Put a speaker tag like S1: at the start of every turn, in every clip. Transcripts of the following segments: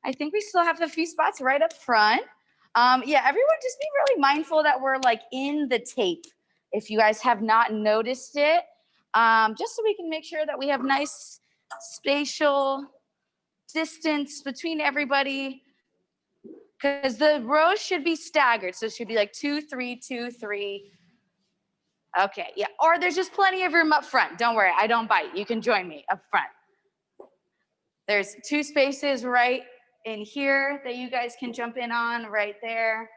S1: I think we still have a few spots right up front. Yeah, everyone just be really mindful that we're like in the tape. If you guys have not noticed it, just so we can make sure that we have nice spatial distance between everybody, because the rows should be staggered. So it should be like 2, 3, 2, 3. Okay, yeah, or there's just plenty of room up front. Don't worry, I don't bite. You can join me up front. There's 2 spaces right in here that you guys can jump in on right there.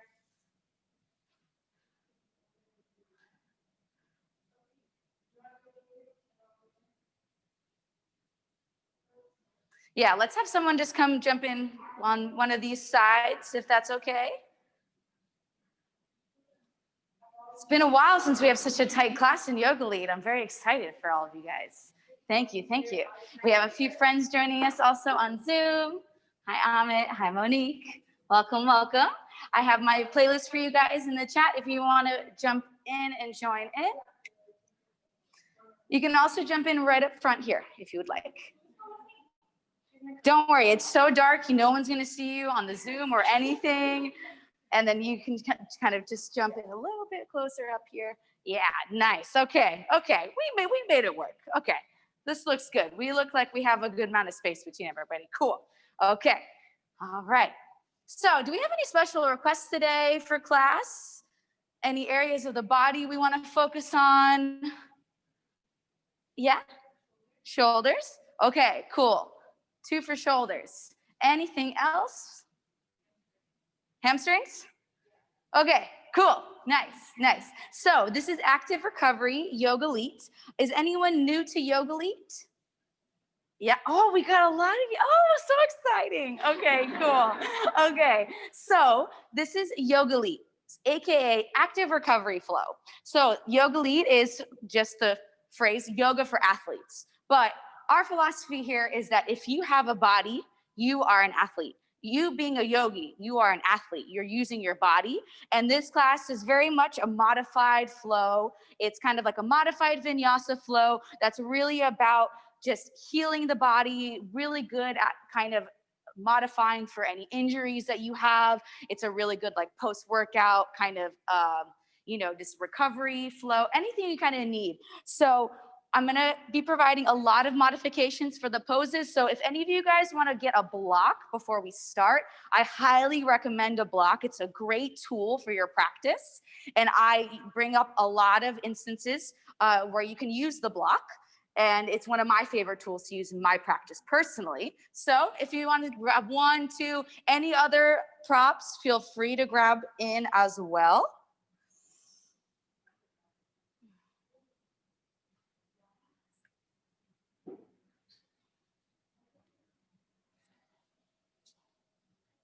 S1: Yeah, let's have someone just come jump in on one of these sides, if that's okay. It's been a while since we have such a tight class in Yogalete. I'm very excited for all of you guys. Thank you, thank you. We have a few friends joining us also on Zoom. Hi, Amit. Hi, Monique. Welcome, welcome. I have my playlist for you guys in the chat if you want to jump in and join in. You can also jump in right up front here if you would like. Don't worry, it's so dark, no one's going to see you on the Zoom or anything. And then you can kind of just jump in a little bit closer up here. Yeah, nice. Okay, we made it work. Okay, this looks good. We look like we have a good amount of space between everybody. Cool. Okay, all right. So do we have any special requests today for class? Any areas of the body we want to focus on? Yeah, shoulders. Okay, cool. 2 for shoulders. Anything else? Hamstrings? Okay, cool. Nice. So this is Active Recovery Yogalete. Is anyone new to Yogalete? Yeah. Oh, we got a lot of you. Oh, so exciting. Okay, cool. Okay, so this is Yogalete, aka Active Recovery Flow. So Yogalete is just the phrase yoga for athletes. But our philosophy here is that if you have a body, you are an athlete. You being a yogi, you are an athlete. You're using your body. And this class is very much a modified flow. It's kind of like a modified vinyasa flow that's really about just healing the body, really good at kind of modifying for any injuries that you have. It's a really good like post-workout kind of, just recovery flow, anything you kind of need. So I'm gonna be providing a lot of modifications for the poses. So if any of you guys wanna get a block before we start, I highly recommend a block. It's a great tool for your practice. And I bring up a lot of instances where you can use the block. And it's one of my favorite tools to use in my practice personally. So if you want to grab 1, 2, any other props, feel free to grab in as well.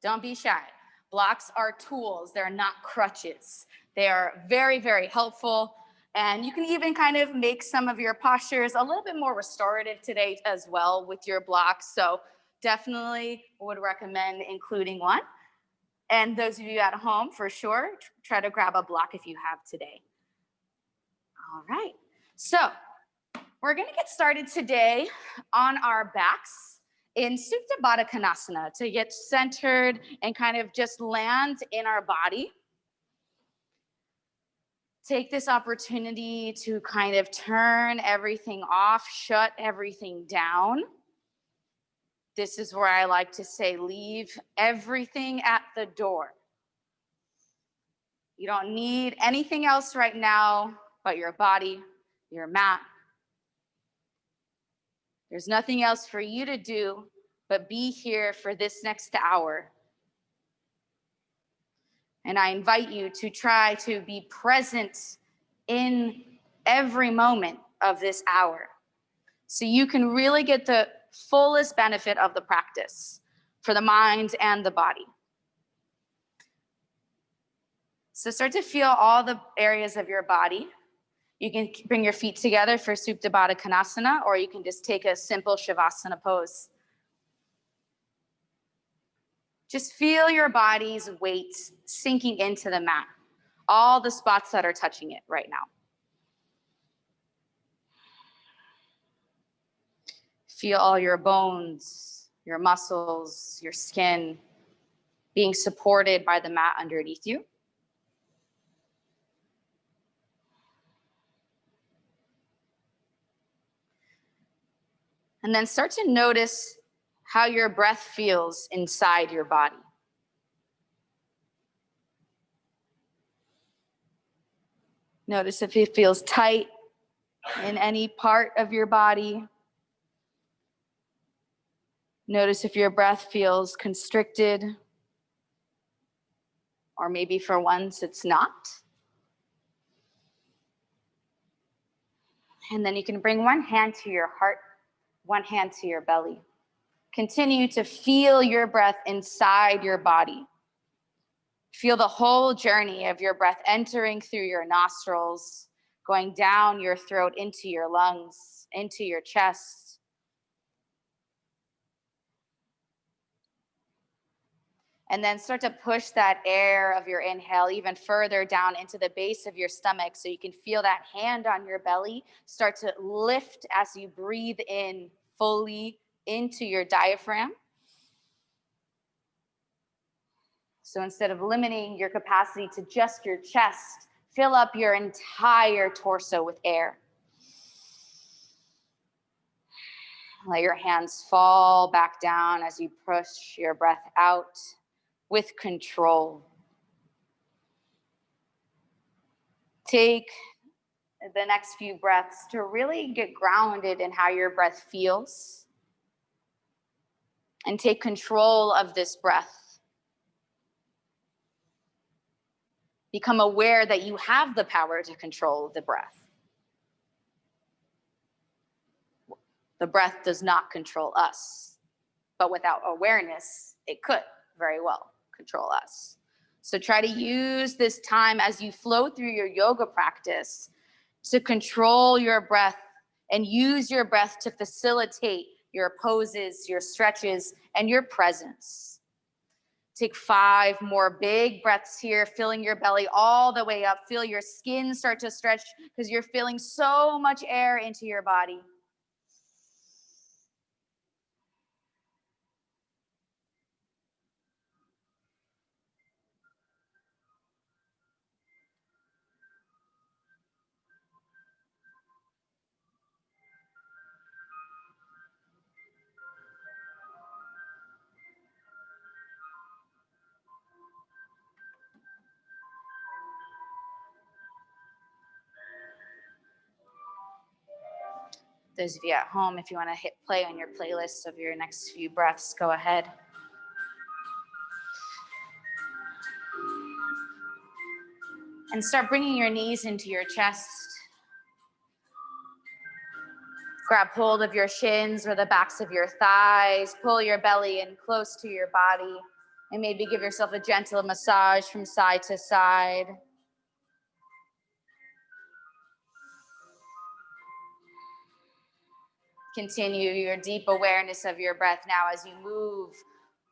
S1: Don't be shy. Blocks are tools, they're not crutches. They are very, very helpful. And you can even kind of make some of your postures a little bit more restorative today as well with your blocks. So definitely would recommend including one. And those of you at home, for sure, try to grab a block if you have today. All right, so we're gonna get started today on our backs in Supta Baddha Konasana to get centered and kind of just land in our body. Take this opportunity to kind of turn everything off, shut everything down. This is where I like to say, leave everything at the door. You don't need anything else right now but your body, your mat. There's nothing else for you to do but be here for this next hour. And I invite you to try to be present in every moment of this hour so you can really get the fullest benefit of the practice for the mind and the body. So start to feel all the areas of your body. You can bring your feet together for Supta Baddha Konasana, or you can just take a simple Shavasana pose. Just feel your body's weight sinking into the mat, all the spots that are touching it right now. Feel all your bones, your muscles, your skin, being supported by the mat underneath you. And then start to notice how your breath feels inside your body. Notice if it feels tight in any part of your body. Notice if your breath feels constricted, or maybe for once it's not. And then you can bring one hand to your heart, one hand to your belly. Continue to feel your breath inside your body. Feel the whole journey of your breath entering through your nostrils, going down your throat into your lungs, into your chest. And then start to push that air of your inhale even further down into the base of your stomach so you can feel that hand on your belly start to lift as you breathe in fully into your diaphragm. So instead of limiting your capacity to just your chest, fill up your entire torso with air. Let your hands fall back down as you push your breath out with control. Take the next few breaths to really get grounded in how your breath feels and take control of this breath. Become aware that you have the power to control the breath. The breath does not control us, but without awareness, it could very well control us. So try to use this time as you flow through your yoga practice to control your breath and use your breath to facilitate your poses, your stretches, and your presence. Take 5 more big breaths here, filling your belly all the way up. Feel your skin start to stretch because you're feeling so much air into your body. Those of you at home, if you want to hit play on your playlist of your next few breaths, go ahead. And start bringing your knees into your chest. Grab hold of your shins or the backs of your thighs. Pull your belly in close to your body. And maybe give yourself a gentle massage from side to side. Continue your deep awareness of your breath now as you move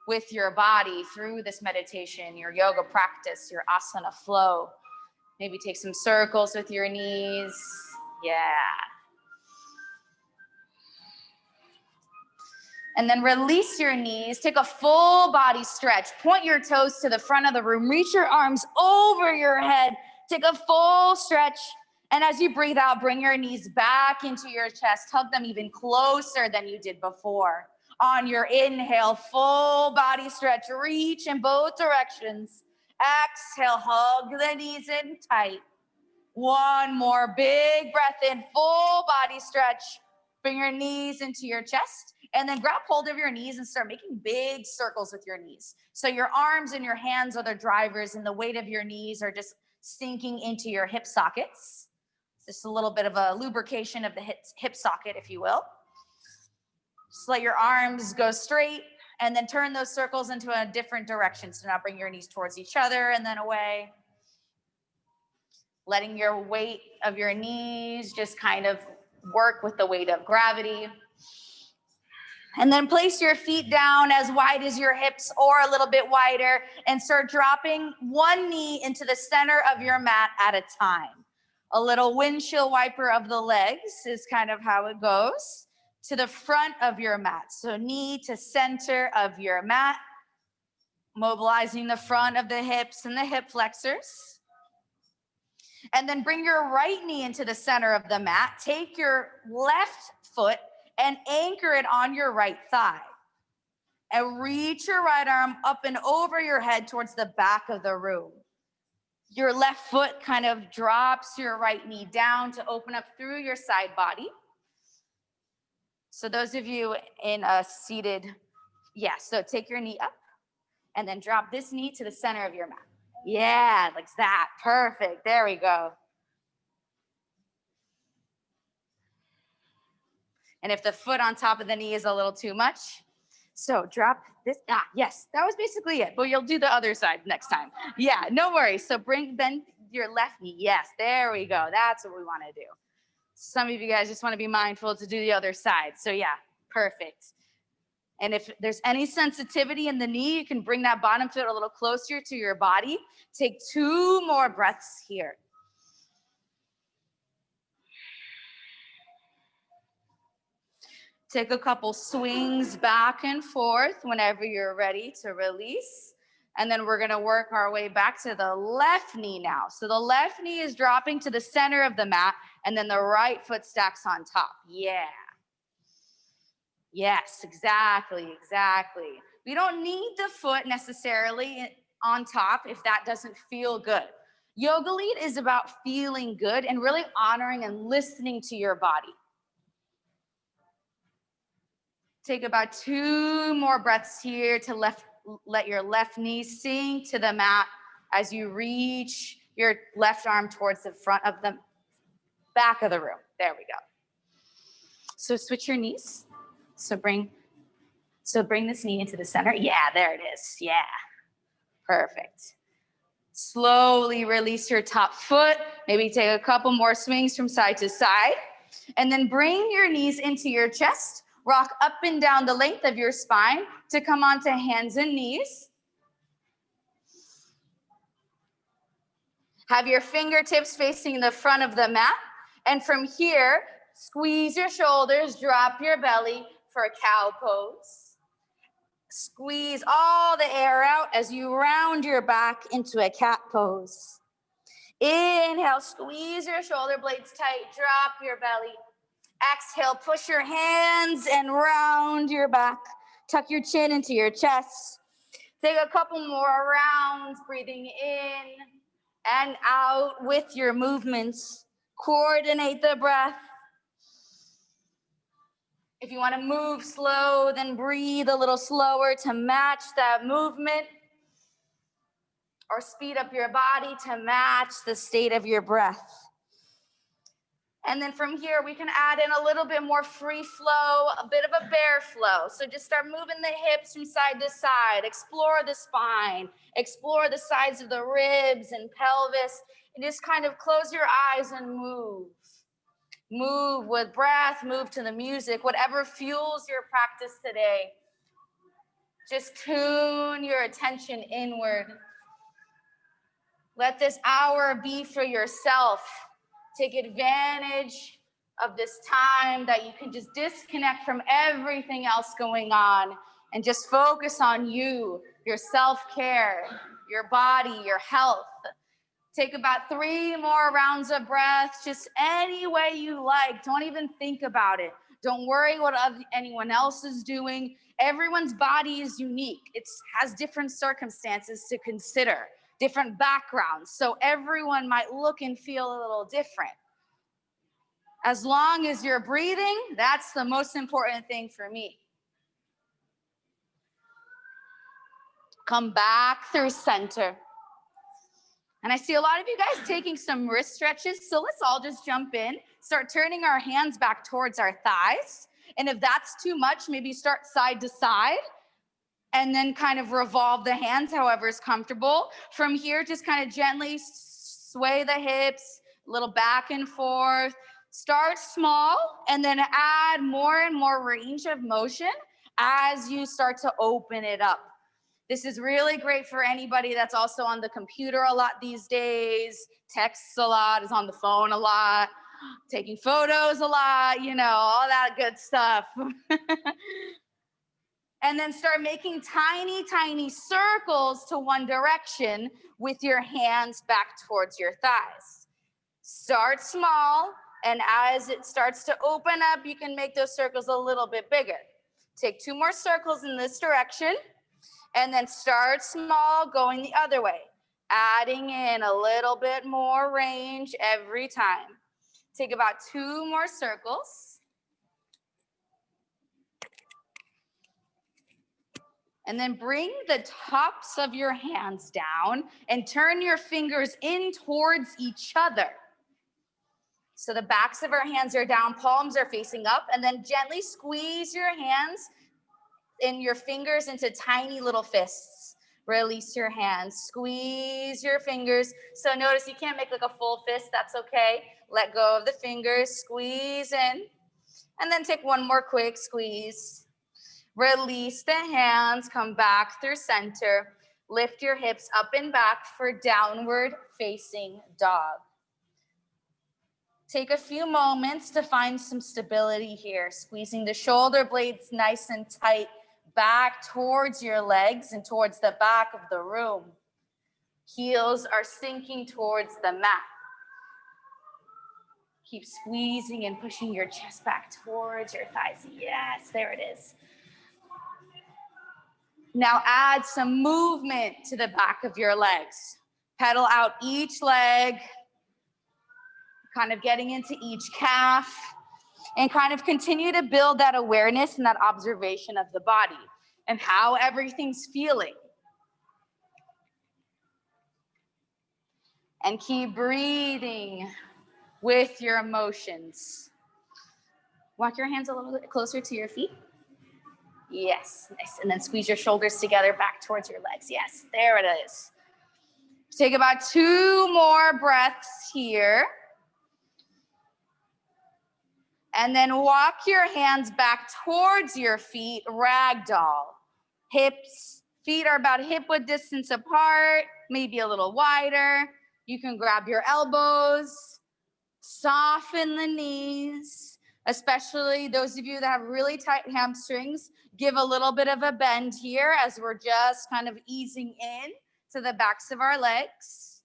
S1: with your body through this meditation, your yoga practice, your asana flow. Maybe take some circles with your knees. Yeah. And then release your knees. Take a full body stretch. Point your toes to the front of the room. Reach your arms over your head. Take a full stretch. And as you breathe out, bring your knees back into your chest. Hug them even closer than you did before. On your inhale, full body stretch. Reach in both directions. Exhale, hug the knees in tight. One more big breath in, full body stretch. Bring your knees into your chest and then grab hold of your knees and start making big circles with your knees. So your arms and your hands are the drivers and the weight of your knees are just sinking into your hip sockets. Just a little bit of a lubrication of the hip socket, if you will. Just let your arms go straight and then turn those circles into a different direction. So now bring your knees towards each other and then away. Letting your weight of your knees just kind of work with the weight of gravity. And then place your feet down as wide as your hips or a little bit wider and start dropping one knee into the center of your mat at a time. A little windshield wiper of the legs is kind of how it goes. to the front of your mat. So knee to center of your mat, mobilizing the front of the hips and the hip flexors. And then bring your right knee into the center of the mat. Take your left foot and anchor it on your right thigh. And reach your right arm up and over your head towards the back of the room. Your left foot kind of drops your right knee down to open up through your side body. So those of you in a seated, so take your knee up and then drop this knee to the center of your mat. Yeah, like that. Perfect. There we go. And if the foot on top of the knee is a little too much, so drop this. Yes, that was basically it. But you'll do the other side next time. Yeah, no worries. So bend your left knee. Yes, there we go. That's what we want to do. Some of you guys just want to be mindful to do the other side. So yeah, perfect. And if there's any sensitivity in the knee, you can bring that bottom foot a little closer to your body. Take 2 more breaths here. Take a couple swings back and forth whenever you're ready to release. And then we're gonna work our way back to the left knee now. So the left knee is dropping to the center of the mat, and then the right foot stacks on top. Yeah. Yes, exactly. We don't need the foot necessarily on top if that doesn't feel good. Yogalete is about feeling good and really honoring and listening to your body. Take about 2 more breaths here to let your left knee sink to the mat as you reach your left arm towards the front of the back of the room. There we go. So switch your knees. So bring this knee into the center. Yeah, there it is. Yeah, perfect. Slowly release your top foot. Maybe take a couple more swings from side to side. And then bring your knees into your chest. Rock up and down the length of your spine to come onto hands and knees. Have your fingertips facing the front of the mat. And from here, squeeze your shoulders, drop your belly for a cow pose. Squeeze all the air out as you round your back into a cat pose. Inhale, squeeze your shoulder blades tight, drop your belly. Exhale, push your hands and round your back. Tuck your chin into your chest. Take a couple more rounds, breathing in and out with your movements. Coordinate the breath. If you want to move slow, then breathe a little slower to match that movement. Or speed up your body to match the state of your breath. And then from here, we can add in a little bit more free flow, a bit of a bear flow. So just start moving the hips from side to side. Explore the spine. Explore the sides of the ribs and pelvis. And just kind of close your eyes and move. Move with breath. Move to the music. Whatever fuels your practice today. Just tune your attention inward. Let this hour be for yourself. Take advantage of this time that you can just disconnect from everything else going on and just focus on you, your self-care, your body, your health. Take about 3 more rounds of breath, just any way you like. Don't even think about it. Don't worry what anyone else is doing. Everyone's body is unique. It has different circumstances to consider. Different backgrounds, so everyone might look and feel a little different. As long as you're breathing, that's the most important thing for me. Come back through center. And I see a lot of you guys taking some wrist stretches, so let's all just jump in, start turning our hands back towards our thighs. And if that's too much, maybe start side to side. And then kind of revolve the hands however is comfortable. From here, just kind of gently sway the hips, a little back and forth. Start small and then add more and more range of motion as you start to open it up. This is really great for anybody that's also on the computer a lot these days, texts a lot, is on the phone a lot. taking photos a lot, you know, all that good stuff. And then start making tiny, tiny circles to one direction with your hands back towards your thighs. Start small, and as it starts to open up, you can make those circles a little bit bigger. Take 2 more circles in this direction, and then start small, going the other way, adding in a little bit more range every time. Take about 2 more circles. And then bring the tops of your hands down and turn your fingers in towards each other. So the backs of our hands are down, palms are facing up, and then gently squeeze your hands and your fingers into tiny little fists. Release your hands, squeeze your fingers. So notice you can't make like a full fist, that's okay. Let go of the fingers, squeeze in, and then take 1 more quick squeeze. Release the hands, come back through center. Lift your hips up and back for downward facing dog. Take a few moments to find some stability here, squeezing the shoulder blades nice and tight back towards your legs and towards the back of the room. Heels are sinking towards the mat. Keep squeezing and pushing your chest back towards your thighs. Yes, there it is. Now add some movement to the back of your legs. Pedal out each leg, kind of getting into each calf, and kind of continue to build that awareness and that observation of the body and how everything's feeling. And keep breathing with your emotions. Walk your hands a little bit closer to your feet. Yes, nice. And then squeeze your shoulders together back towards your legs. Yes, there it is. Take about 2 more breaths here. And then walk your hands back towards your feet, ragdoll. Hips, feet are about hip-width distance apart, maybe a little wider. You can grab your elbows, soften the knees, especially those of you that have really tight hamstrings. Give a little bit of a bend here as we're just kind of easing in to the backs of our legs.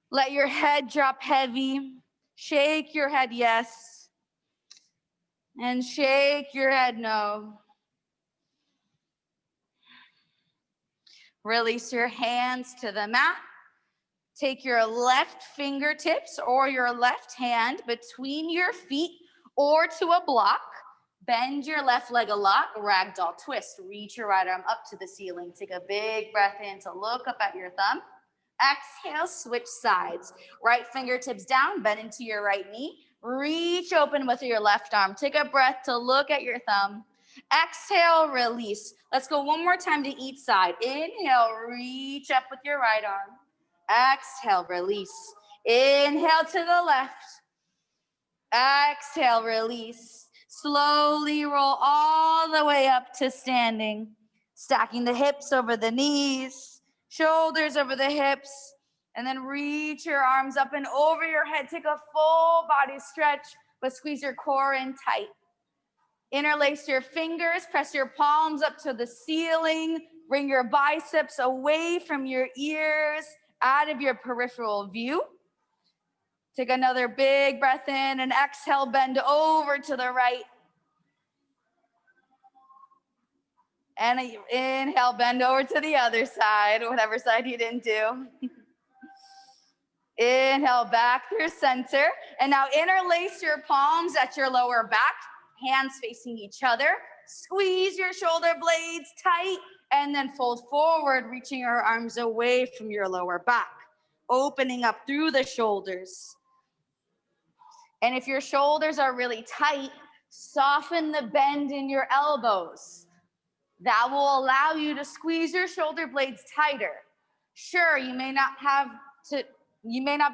S1: Let your head drop heavy. Shake your head yes. And shake your head no. Release your hands to the mat. Take your left fingertips or your left hand between your feet or to a block. Bend your left leg a lot, ragdoll twist. Reach your right arm up to the ceiling. Take a big breath in to look up at your thumb. Exhale, switch sides. Right fingertips down, bend into your right knee. Reach open with your left arm. Take a breath to look at your thumb. Exhale, release. Let's go 1 more time to each side. Inhale, reach up with your right arm. Exhale, release. Inhale to the left. Exhale, release. Slowly roll all the way up to standing. Stacking the hips over the knees, shoulders over the hips, and then reach your arms up and over your head. Take a full body stretch, but squeeze your core in tight. Interlace your fingers, press your palms up to the ceiling. Bring your biceps away from your ears, out of your peripheral view. Take another big breath in and exhale, bend over to the right. And inhale, bend over to the other side, whatever side you didn't do. Inhale, back through center. And now interlace your palms at your lower back, hands facing each other. Squeeze your shoulder blades tight, and then fold forward, reaching your arms away from your lower back, opening up through the shoulders. And if your shoulders are really tight, soften the bend in your elbows. That will allow you to squeeze your shoulder blades tighter. Sure, you may not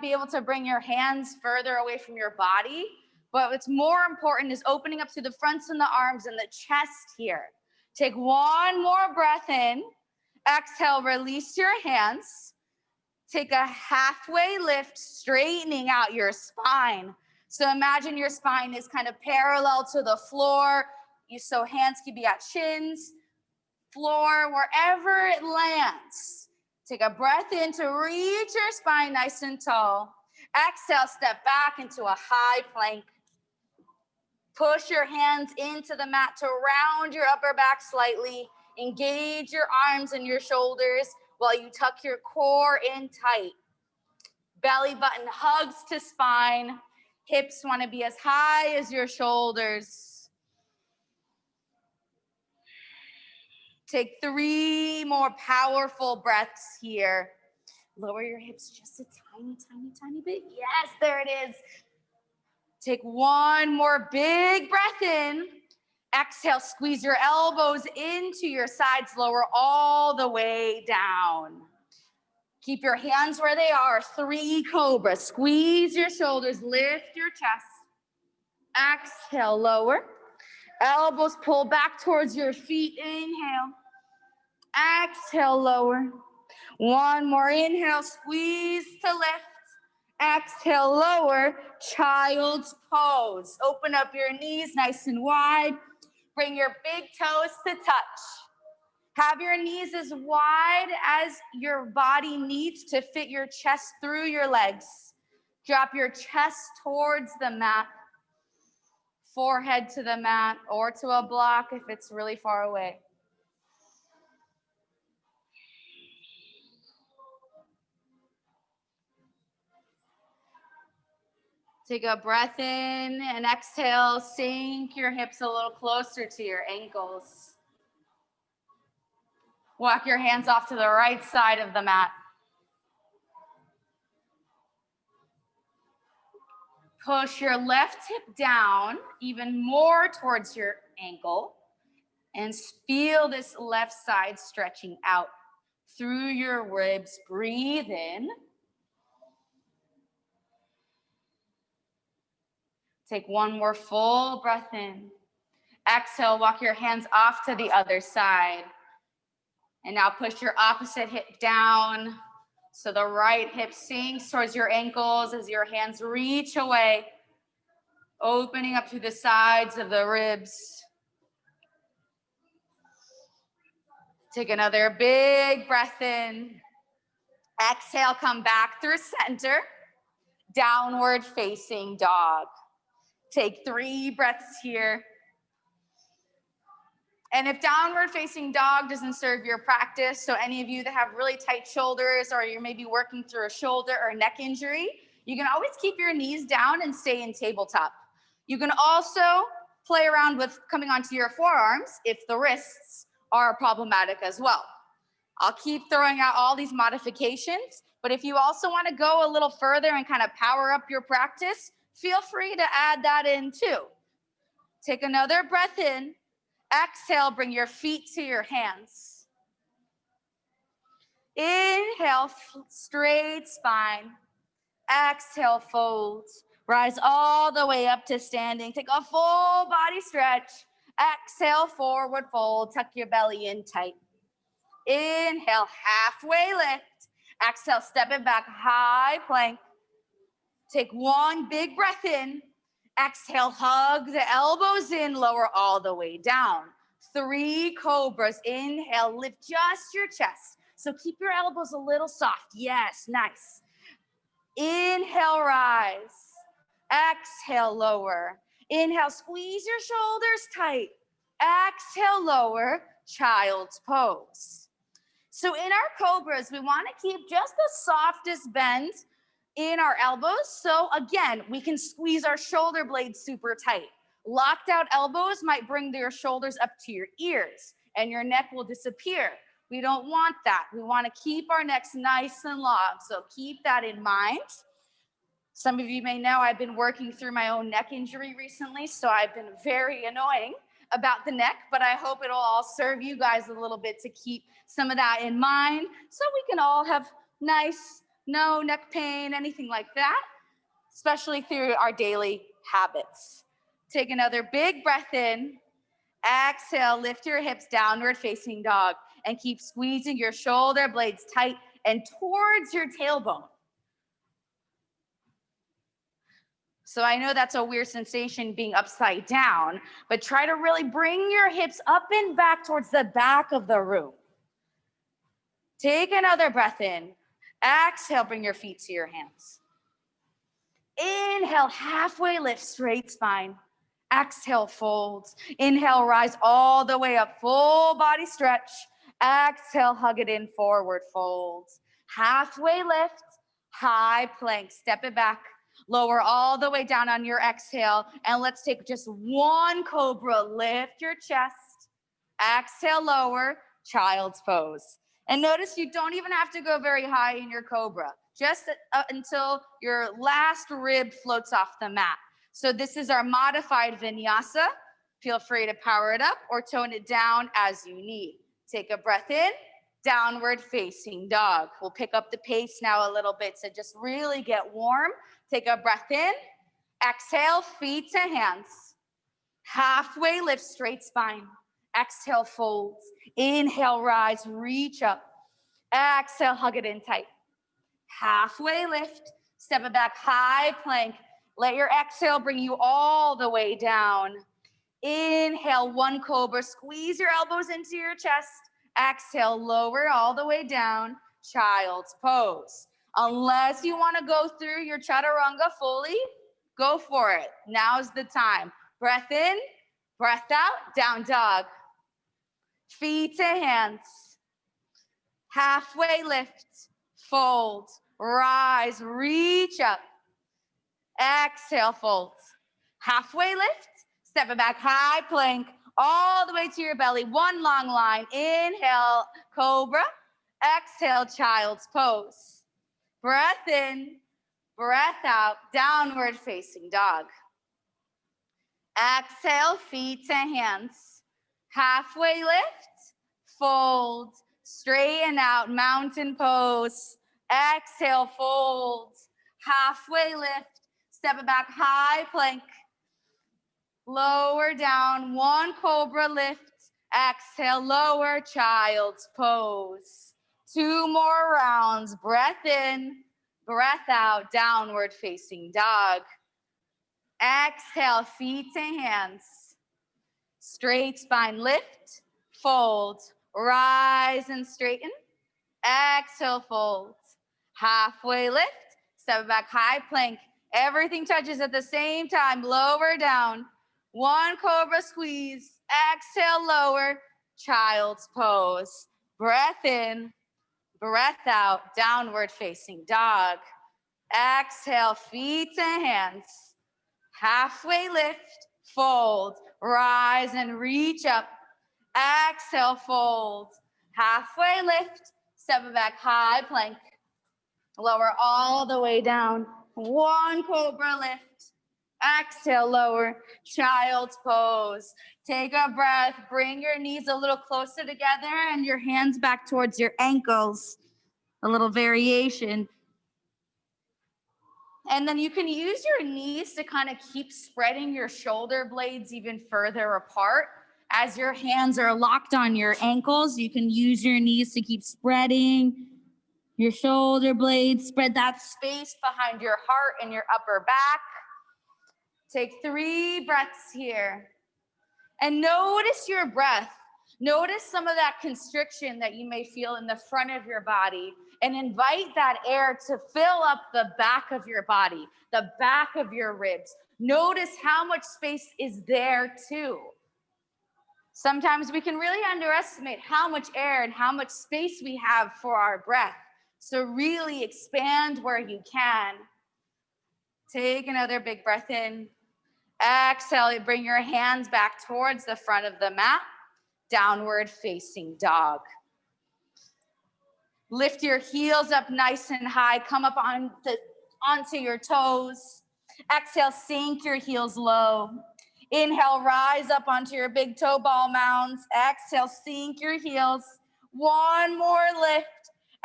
S1: be able to bring your hands further away from your body, but what's more important is opening up through the fronts and the arms and the chest here. Take 1 more breath in. Exhale, release your hands. Take a halfway lift, straightening out your spine. So imagine your spine is kind of parallel to the floor. So hands can be at shins, floor, wherever it lands. Take a breath in to reach your spine nice and tall. Exhale, step back into a high plank. Push your hands into the mat to round your upper back slightly. Engage your arms and your shoulders while you tuck your core in tight. Belly button hugs to spine. Hips want to be as high as your shoulders. Take 3 more powerful breaths here. Lower your hips just a tiny, tiny, tiny bit. Yes, there it is. Take 1 more big breath in. Exhale, squeeze your elbows into your sides, lower all the way down. Keep your hands where they are. 3 cobras. Squeeze your shoulders, lift your chest. Exhale, lower. Elbows pull back towards your feet. Inhale. Exhale, lower. 1 more inhale, squeeze to lift. Exhale, lower. Child's pose. Open up your knees nice and wide. Bring your big toes to touch. Have your knees as wide as your body needs to fit your chest through your legs. Drop your chest towards the mat, forehead to the mat, or to a block if it's really far away. Take a breath in and exhale. Sink your hips a little closer to your ankles. Walk your hands off to the right side of the mat. Push your left hip down even more towards your ankle and feel this left side stretching out through your ribs. Breathe in. Take 1 more full breath in. Exhale, walk your hands off to the other side. And now push your opposite hip down. So the right hip sinks towards your ankles as your hands reach away, opening up to the sides of the ribs. Take another big breath in. Exhale, come back through center. Downward facing dog. Take 3 breaths here. And if downward facing dog doesn't serve your practice, so any of you that have really tight shoulders or you're maybe working through a shoulder or neck injury, you can always keep your knees down and stay in tabletop. You can also play around with coming onto your forearms if the wrists are problematic as well. I'll keep throwing out all these modifications, but if you also want to go a little further and kind of power up your practice, feel free to add that in too. Take another breath in. Exhale, bring your feet to your hands. Inhale, straight spine. Exhale, fold. Rise all the way up to standing. Take a full body stretch. Exhale, forward fold. Tuck your belly in tight. Inhale, halfway lift. Exhale, step it back, high plank. Take 1 big breath in. Exhale, hug the elbows in, lower all the way down. 3 cobras. Inhale, lift just your chest. So keep your elbows a little soft. Yes, nice. Inhale, rise. Exhale, lower. Inhale, squeeze your shoulders tight. Exhale, lower, child's pose. So in our cobras, we want to keep just the softest bend in our elbows. So again, we can squeeze our shoulder blades super tight. Locked out elbows might bring your shoulders up to your ears and your neck will disappear. We don't want that. We want to keep our necks nice and long. So keep that in mind. Some of you may know I've been working through my own neck injury recently, so I've been very annoying about the neck, but I hope it'll all serve you guys a little bit to keep some of that in mind so we can all have nice, no neck pain, anything like that, especially through our daily habits. Take another big breath in. Exhale, lift your hips, downward facing dog, and keep squeezing your shoulder blades tight and towards your tailbone. So I know that's a weird sensation being upside down, but try to really bring your hips up and back towards the back of the room. Take another breath in. Exhale, bring your feet to your hands. Inhale, halfway lift, straight spine. Exhale, folds. Inhale, rise all the way up, full body stretch. Exhale, hug it in, forward folds. Halfway lift, high plank, step it back. Lower all the way down on your exhale. And let's take just one cobra. Lift your chest. Exhale, lower, child's pose. And notice you don't even have to go very high in your cobra, just until your last rib floats off the mat. So this is our modified vinyasa. Feel free to power it up or tone it down as you need. Take a breath in, downward facing dog. We'll pick up the pace now a little bit to just really get warm. Take a breath in, exhale, feet to hands. Halfway lift, straight spine. Exhale, folds. Inhale, rise, reach up. Exhale, hug it in tight. Halfway lift, step it back, high plank. Let your exhale bring you all the way down. Inhale, one cobra, squeeze your elbows into your chest. Exhale, lower all the way down, child's pose. Unless you want to go through your chaturanga fully, go for it. Now's the time. Breath in, breath out, down dog. Feet to hands. Halfway lift, fold, rise, reach up. Exhale, fold. Halfway lift, step it back, high plank, all the way to your belly. One long line. Inhale, cobra. Exhale, child's pose. Breath in, breath out, downward facing dog. Exhale, feet to hands. Halfway lift, fold, straighten out, mountain pose. Exhale, fold. Halfway lift, step it back, high plank. Lower down, one cobra lift. Exhale, lower, child's pose. 2 more rounds. Breath in, breath out, downward facing dog. Exhale, feet to hands. Straight spine, lift, fold, rise and straighten. Exhale, fold. Halfway lift, step back, high plank. Everything touches at the same time. Lower down. One cobra squeeze. Exhale, lower. Child's pose. Breath in, breath out. Downward facing dog. Exhale, feet to hands. Halfway lift, fold, rise and reach up. Exhale, fold. Halfway lift, step it back, high plank. Lower all the way down. One cobra lift. Exhale, lower, child's pose. Take a breath, bring your knees a little closer together and your hands back towards your ankles. A little variation. And then you can use your knees to kind of keep spreading your shoulder blades even further apart. As your hands are locked on your ankles, you can use your knees to keep spreading your shoulder blades. Spread that space behind your heart and your upper back. Take 3 breaths here. And notice your breath. Notice some of that constriction that you may feel in the front of your body, and invite that air to fill up the back of your body, the back of your ribs. Notice how much space is there too. Sometimes we can really underestimate how much air and how much space we have for our breath. So really expand where you can. Take another big breath in. Exhale, bring your hands back towards the front of the mat. Downward facing dog. Lift your heels up nice and high. Come up onto your toes. Exhale, sink your heels low. Inhale, rise up onto your big toe ball mounds. Exhale, sink your heels. One more lift.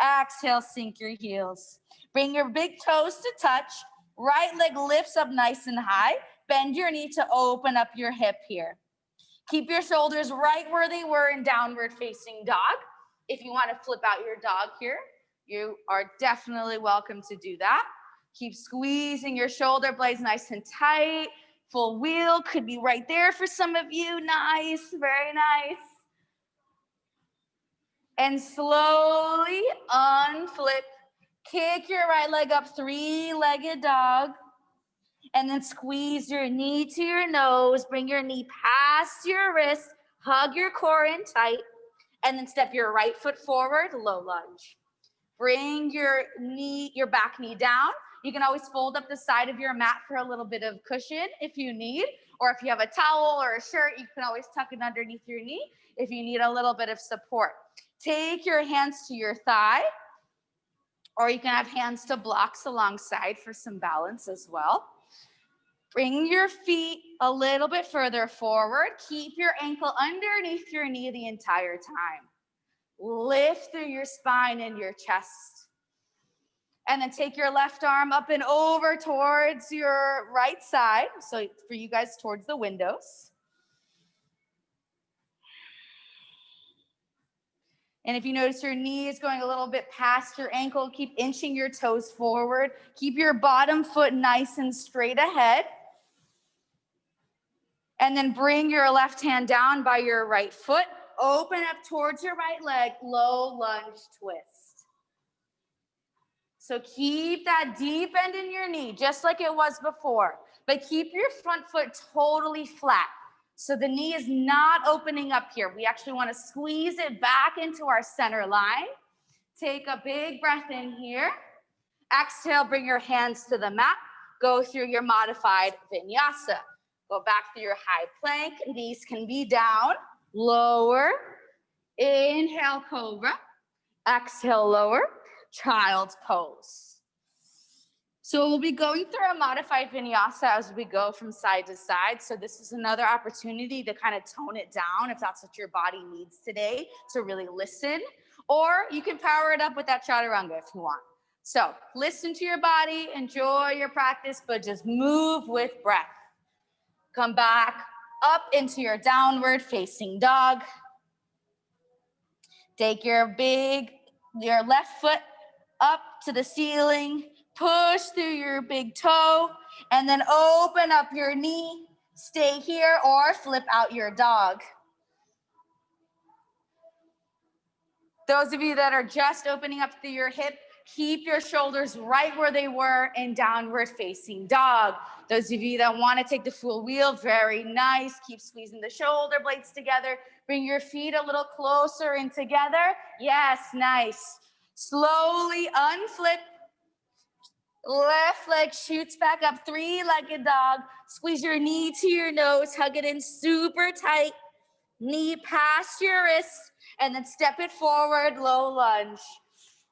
S1: Exhale, sink your heels. Bring your big toes to touch. Right leg lifts up nice and high. Bend your knee to open up your hip here. Keep your shoulders right where they were in downward facing dog. If you want to flip out your dog here, You are definitely welcome to do that. Keep squeezing your shoulder blades nice and tight. Full wheel could be right there for some of you. Nice, very nice. And slowly unflip. Kick your right leg up, three-legged dog. And then squeeze your knee to your nose. Bring your knee past your wrist. Hug your core in tight. And then step your right foot forward, low lunge. Bring your back knee down. You can always fold up the side of your mat for a little bit of cushion if you need, or if you have a towel or a shirt, you can always tuck it underneath your knee if you need a little bit of support. Take your hands to your thigh, or you can have hands to blocks alongside for some balance as well. Bring your feet a little bit further forward. Keep your ankle underneath your knee the entire time. Lift through your spine and your chest. And then take your left arm up and over towards your right side. So for you guys, towards the windows. And if you notice your knee is going a little bit past your ankle, keep inching your toes forward. Keep your bottom foot nice and straight ahead. And then bring your left hand down by your right foot. Open up towards your right leg, low lunge twist. So keep that deep end in your knee, just like it was before, but keep your front foot totally flat. So the knee is not opening up here. We actually want to squeeze it back into our center line. Take a big breath in here. Exhale, bring your hands to the mat. Go through your modified vinyasa. Go back through your high plank. Knees can be down, lower. Inhale, cobra. Exhale, lower. Child's pose. So we'll be going through a modified vinyasa as we go from side to side. So this is another opportunity to kind of tone it down if that's what your body needs today, to really listen. Or you can power it up with that chaturanga if you want. So listen to your body, enjoy your practice, but just move with breath. Come back up into your downward facing dog. Take your left foot up to the ceiling, push through your big toe, and then open up your knee. Stay here or flip out your dog. Those of you that are just opening up through your hip, keep your shoulders right where they were in downward facing dog. Those of you that want to take the full wheel, very nice. Keep squeezing the shoulder blades together. Bring your feet a little closer in together. Yes, nice. Slowly unflip. Left leg shoots back up, three-legged dog. Squeeze your knee to your nose, hug it in super tight. Knee past your wrist, and then step it forward, low lunge.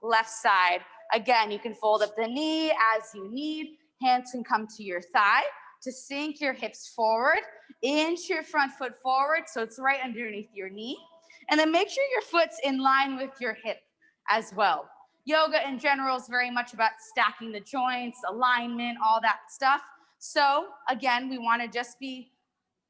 S1: Left side. Again, you can fold up the knee as you need. Hands can come to your thigh to sink your hips forward. Inch your front foot forward so it's right underneath your knee. And then make sure your foot's in line with your hip as well. Yoga in general is very much about stacking the joints, alignment, all that stuff. So again, we want to just be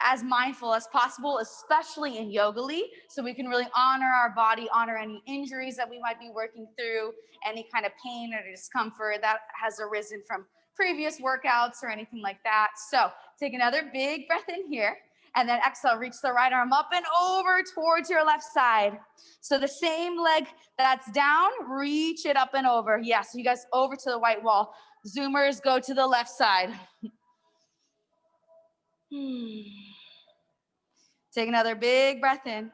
S1: as mindful as possible, especially in Yogalete, so we can really honor our body, honor any injuries that we might be working through, any kind of pain or discomfort that has arisen from previous workouts or anything like that. So take another big breath in here, and then exhale, reach the right arm up and over towards your left side. So the same leg that's down, reach it up and over. Yeah, so you guys over to the white wall. Zoomers, go to the left side. Take another big breath in.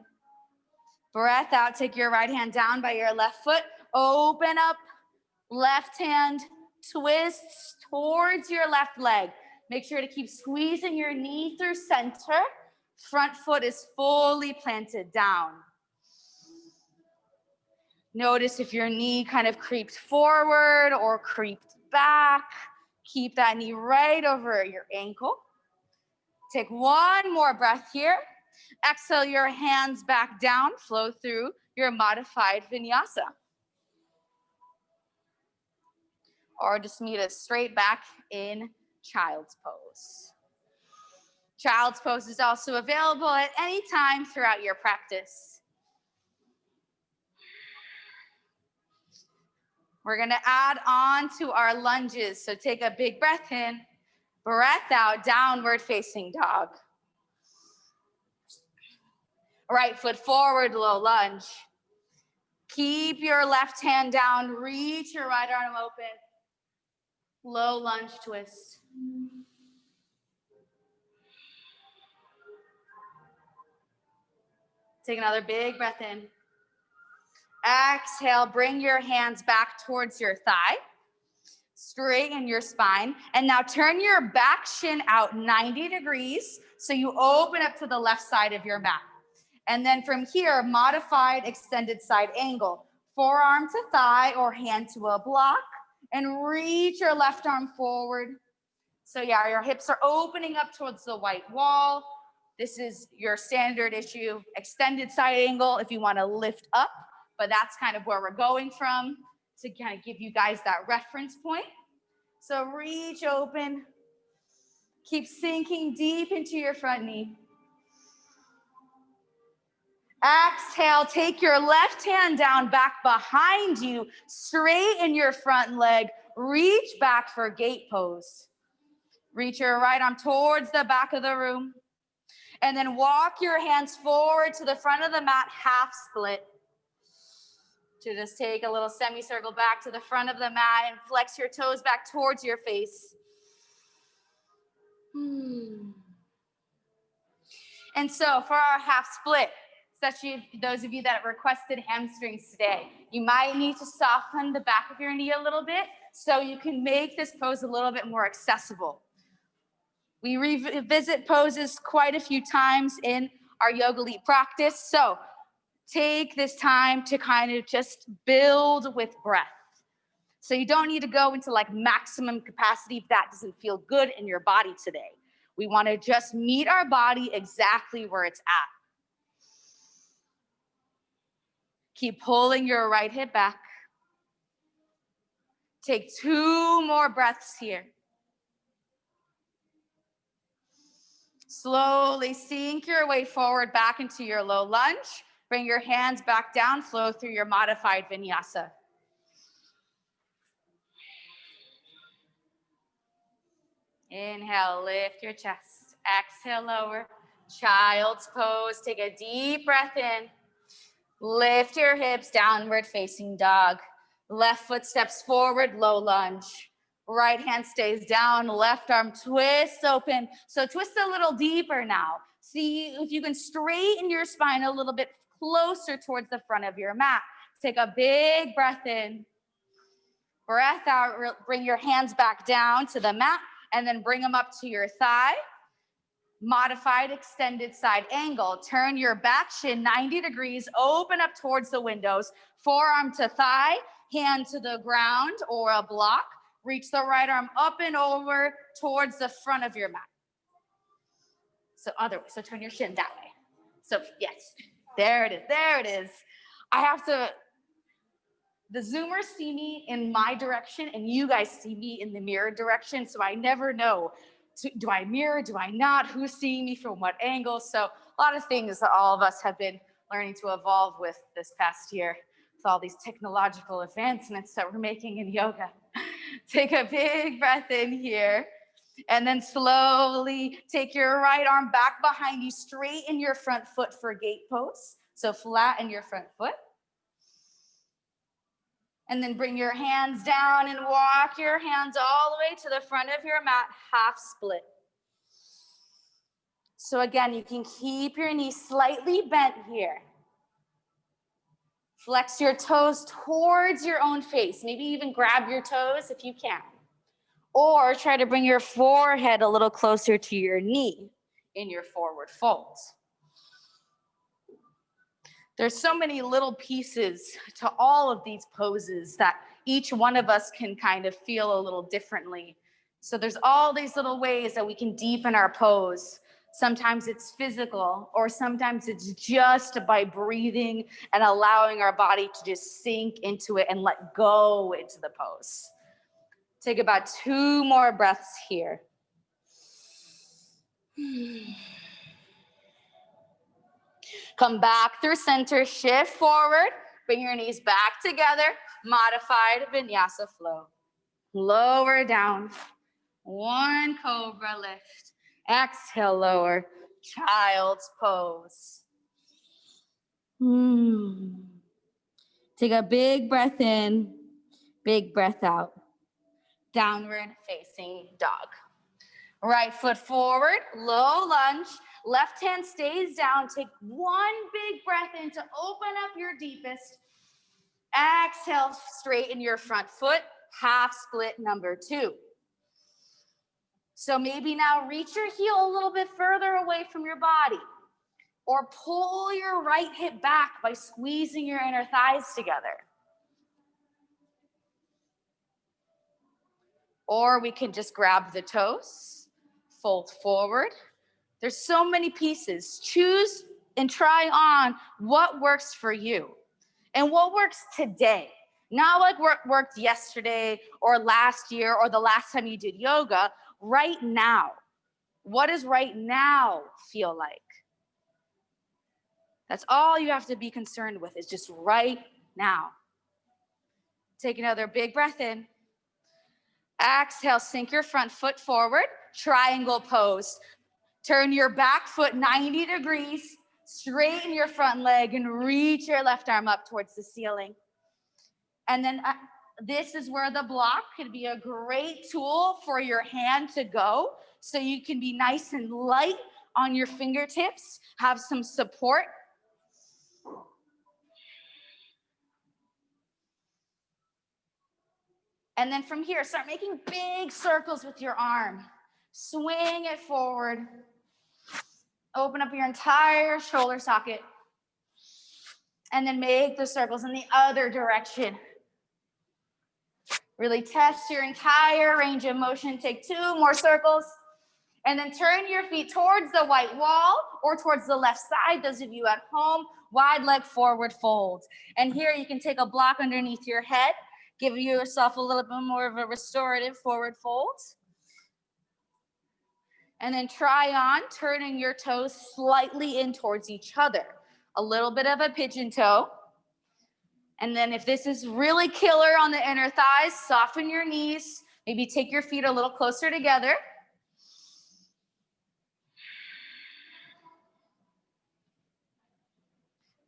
S1: Breath out. Take your right hand down by your left foot. Open up. Left hand twists towards your left leg. Make sure to keep squeezing your knee through center. Front foot is fully planted down. Notice if your knee kind of creeps forward or creeps back. Keep that knee right over your ankle. Take one more breath here. Exhale your hands back down, flow through your modified vinyasa. Or just meet us straight back in child's pose. Child's pose is also available at any time throughout your practice. We're gonna add on to our lunges. So take a big breath in, breath out, downward facing dog. Right foot forward, low lunge. Keep your left hand down, reach your right arm open. Low lunge twist. Take another big breath in. Exhale, bring your hands back towards your thigh. Straighten your spine. And now turn your back shin out 90 degrees so you open up to the left side of your mat. And then from here, modified extended side angle. Forearm to thigh or hand to a block. And reach your left arm forward. So yeah, your hips are opening up towards the white wall. This is your standard issue. Extended side angle if you want to lift up. But that's kind of where we're going from to kind of give you guys that reference point. So reach open. Keep sinking deep into your front knee. Exhale, take your left hand down back behind you. Straighten your front leg. Reach back for gate pose. Reach your right arm towards the back of the room. And then walk your hands forward to the front of the mat, half split. To just take a little semicircle back to the front of the mat and flex your toes back towards your face. And so for our half split, especially those of you that requested hamstrings today, you might need to soften the back of your knee a little bit so you can make this pose a little bit more accessible. We revisit poses quite a few times in our Yogalete practice. So take this time to kind of just build with breath. So you don't need to go into like maximum capacity if that doesn't feel good in your body today. We want to just meet our body exactly where it's at. Keep pulling your right hip back. Take 2 more breaths here. Slowly sink your way forward back into your low lunge. Bring your hands back down, flow through your modified vinyasa. Inhale, lift your chest. Exhale, lower. Child's pose. Take a deep breath in. Lift your hips, downward facing dog. Left foot steps forward, low lunge. Right hand stays down, left arm twists open. So twist a little deeper now. See if you can straighten your spine a little bit closer towards the front of your mat. Take a big breath in. Breath out, bring your hands back down to the mat and then bring them up to your thigh. Modified extended side angle. Turn your back shin 90 degrees, open up towards the windows, forearm to thigh, hand to the ground or a block. Reach the right arm up and over towards the front of your mat. So other way, so turn your shin that way. So yes, there it is, there it is. I have to, the Zoomers see me in my direction and you guys see me in the mirror direction, so I never know. Do I mirror? Do I not? Who's seeing me from what angle? So a lot of things that all of us have been learning to evolve with this past year with all these technological advancements that we're making in yoga. Take a big breath in here and then slowly take your right arm back behind you, straighten your front foot for gate pose. So flatten your front foot. And then bring your hands down and walk your hands all the way to the front of your mat, half split. So again, you can keep your knees slightly bent here. Flex your toes towards your own face. Maybe even grab your toes if you can. Or try to bring your forehead a little closer to your knee in your forward fold. There's so many little pieces to all of these poses that each one of us can kind of feel a little differently. So there's all these little ways that we can deepen our pose. Sometimes it's physical, or sometimes it's just by breathing and allowing our body to just sink into it and let go into the pose. Take about 2 more breaths here. Come back through center, shift forward, Bring your knees back together. Modified vinyasa flow. Lower down. One cobra lift. Exhale, lower. Child's pose. Take a big breath in, big breath out. Downward facing dog. Right foot forward, low lunge. Left hand stays down. Take one big breath in to open up your deepest. Exhale, straighten your front foot. Half split number 2. So maybe now reach your heel a little bit further away from your body. Or pull your right hip back by squeezing your inner thighs together. Or we can just grab the toes, fold forward. There's so many pieces. Choose and try on what works for you and what works today. Not like what worked yesterday or last year or the last time you did yoga. Right now. What does right now feel like? That's all you have to be concerned with, is just right now. Take another big breath in. Exhale, sink your front foot forward, triangle pose. Turn your back foot 90 degrees, straighten your front leg, and reach your left arm up towards the ceiling. And then this is where the block can be a great tool for your hand to go, so you can be nice and light on your fingertips, have some support. And then from here, start making big circles with your arm. Swing it forward. Open up your entire shoulder socket. And then make the circles in the other direction. Really test your entire range of motion. Take 2 more circles. And then turn your feet towards the white wall or towards the left side. Those of you at home, wide leg forward fold. And here you can take a block underneath your head. Give yourself a little bit more of a restorative forward fold. And then try on turning your toes slightly in towards each other. A little bit of a pigeon toe. And then if this is really killer on the inner thighs, soften your knees. Maybe take your feet a little closer together.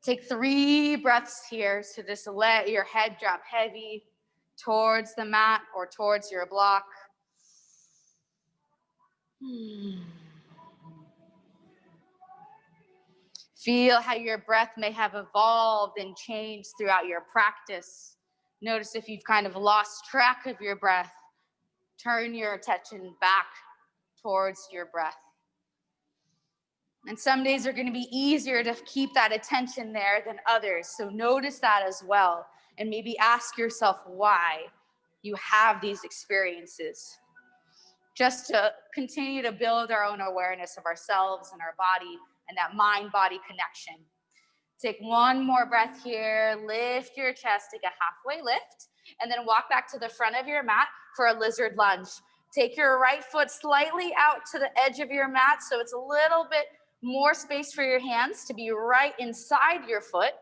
S1: Take 3 breaths here to just let your head drop heavy towards the mat or towards your block. Feel how your breath may have evolved and changed throughout your practice. Notice if you've kind of lost track of your breath. Turn your attention back towards your breath. And some days are going to be easier to keep that attention there than others. So notice that as well. And maybe ask yourself why you have these experiences. Just to continue to build our own awareness of ourselves and our body and that mind-body connection. Take 1 more breath here. Lift your chest, take a halfway lift, and then walk back to the front of your mat for a lizard lunge. Take your right foot slightly out to the edge of your mat so it's a little bit more space for your hands to be right inside your foot.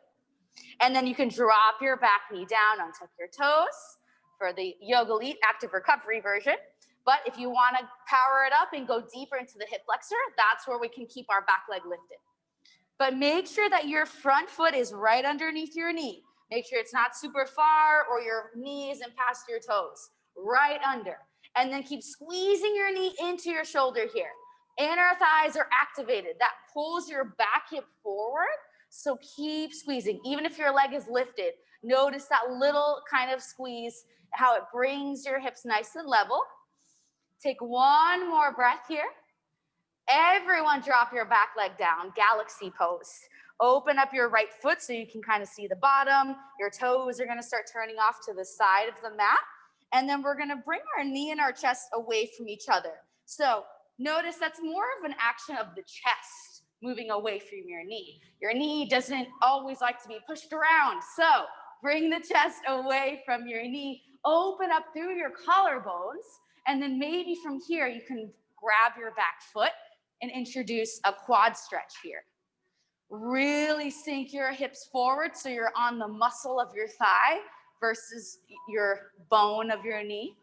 S1: And then you can drop your back knee down, untuck your toes for the Yogalete active recovery version. But if you want to power it up and go deeper into the hip flexor, that's where we can keep our back leg lifted. But make sure that your front foot is right underneath your knee. Make sure it's not super far or your knee isn't past your toes. Right under. And then keep squeezing your knee into your shoulder here. Inner thighs are activated. That pulls your back hip forward. So keep squeezing. Even if your leg is lifted, notice that little kind of squeeze, how it brings your hips nice and level. Take 1 more breath here. Everyone drop your back leg down, galaxy pose. Open up your right foot so you can kind of see the bottom. Your toes are going to start turning off to the side of the mat. And then we're going to bring our knee and our chest away from each other. So notice that's more of an action of the chest moving away from your knee. Your knee doesn't always like to be pushed around. So bring the chest away from your knee. Open up through your collarbones. And then maybe from here, you can grab your back foot and introduce a quad stretch here. Really sink your hips forward so you're on the muscle of your thigh versus your bone of your knee.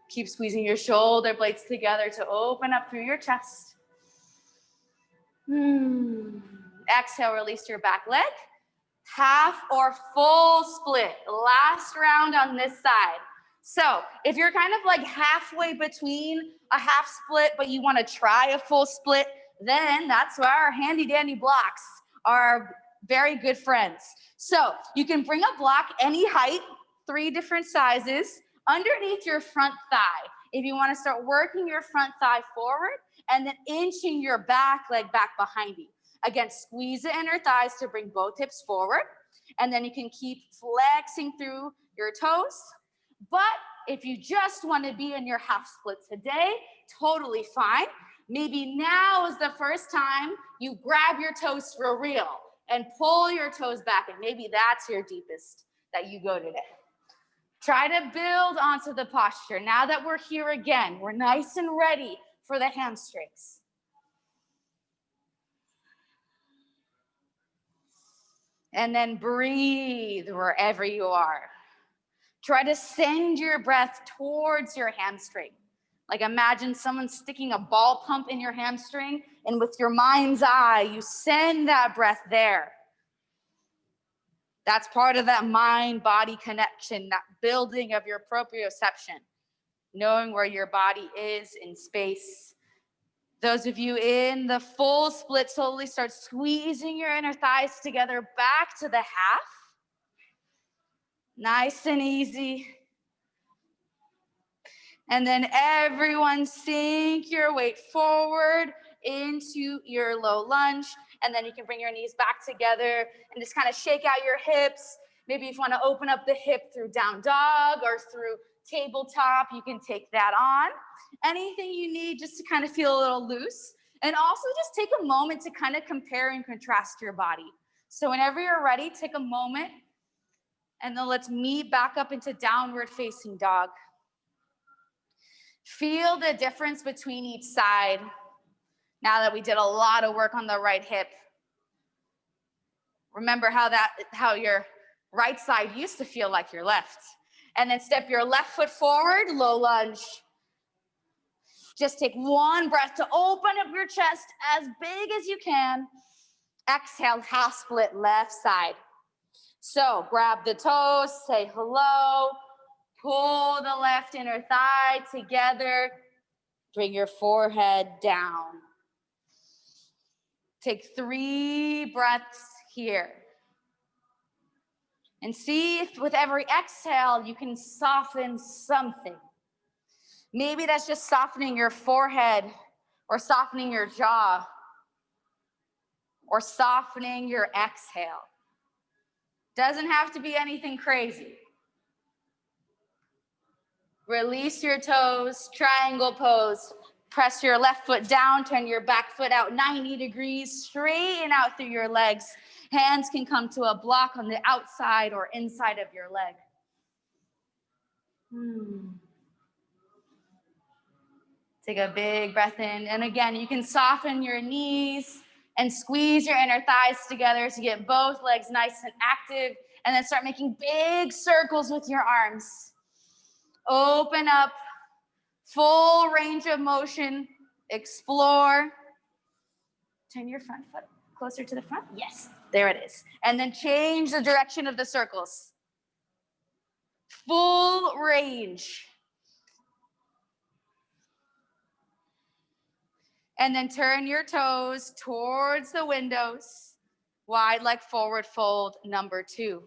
S1: Keep squeezing your shoulder blades together to open up through your chest. Exhale, release your back leg. Half or full split. Last round on this side. So if you're kind of like halfway between a half split, but you want to try a full split, then that's where our handy dandy blocks are very good friends. So you can bring a block any height, 3 different sizes, underneath your front thigh. If you want to start working your front thigh forward and then inching your back leg back behind you. Again, squeeze the inner thighs to bring both hips forward. And then you can keep flexing through your toes. But if you just want to be in your half split today, totally fine. Maybe now is the first time you grab your toes for real and pull your toes back. And maybe that's your deepest that you go today. Try to build onto the posture. Now that we're here again, we're nice and ready for the hamstrings. And then breathe wherever you are. Try to send your breath towards your hamstring. Like imagine someone sticking a ball pump in your hamstring, and with your mind's eye, you send that breath there. That's part of that mind-body connection, that building of your proprioception, knowing where your body is in space. Those of you in the full split, slowly start squeezing your inner thighs together back to the half. Nice and easy. And then everyone sink your weight forward into your low lunge. And then you can bring your knees back together and just kind of shake out your hips. Maybe if you want to open up the hip through down dog or through tabletop, you can take that on. Anything you need just to kind of feel a little loose. And also just take a moment to kind of compare and contrast your body. So whenever you're ready, take a moment. And then let's meet back up into downward facing dog. Feel the difference between each side now that we did a lot of work on the right hip. Remember how your right side used to feel like your left. And then step your left foot forward, low lunge. Just take one breath to open up your chest as big as you can. Exhale, half split left side. So grab the toes, say hello. Pull the left inner thigh together. Bring your forehead down. Take 3 breaths here. And see if with every exhale, you can soften something. Maybe that's just softening your forehead or softening your jaw or softening your exhale. Doesn't have to be anything crazy. Release your toes, triangle pose. Press your left foot down, turn your back foot out 90 degrees, straighten out through your legs. Hands can come to a block on the outside or inside of your leg. Take a big breath in. And again, you can soften your knees and squeeze your inner thighs together to get both legs nice and active. And then start making big circles with your arms. Open up, full range of motion. Explore. Turn your front foot closer to the front. Yes, there it is. And then change the direction of the circles. Full range. And then turn your toes towards the windows. Wide leg forward fold, number 2.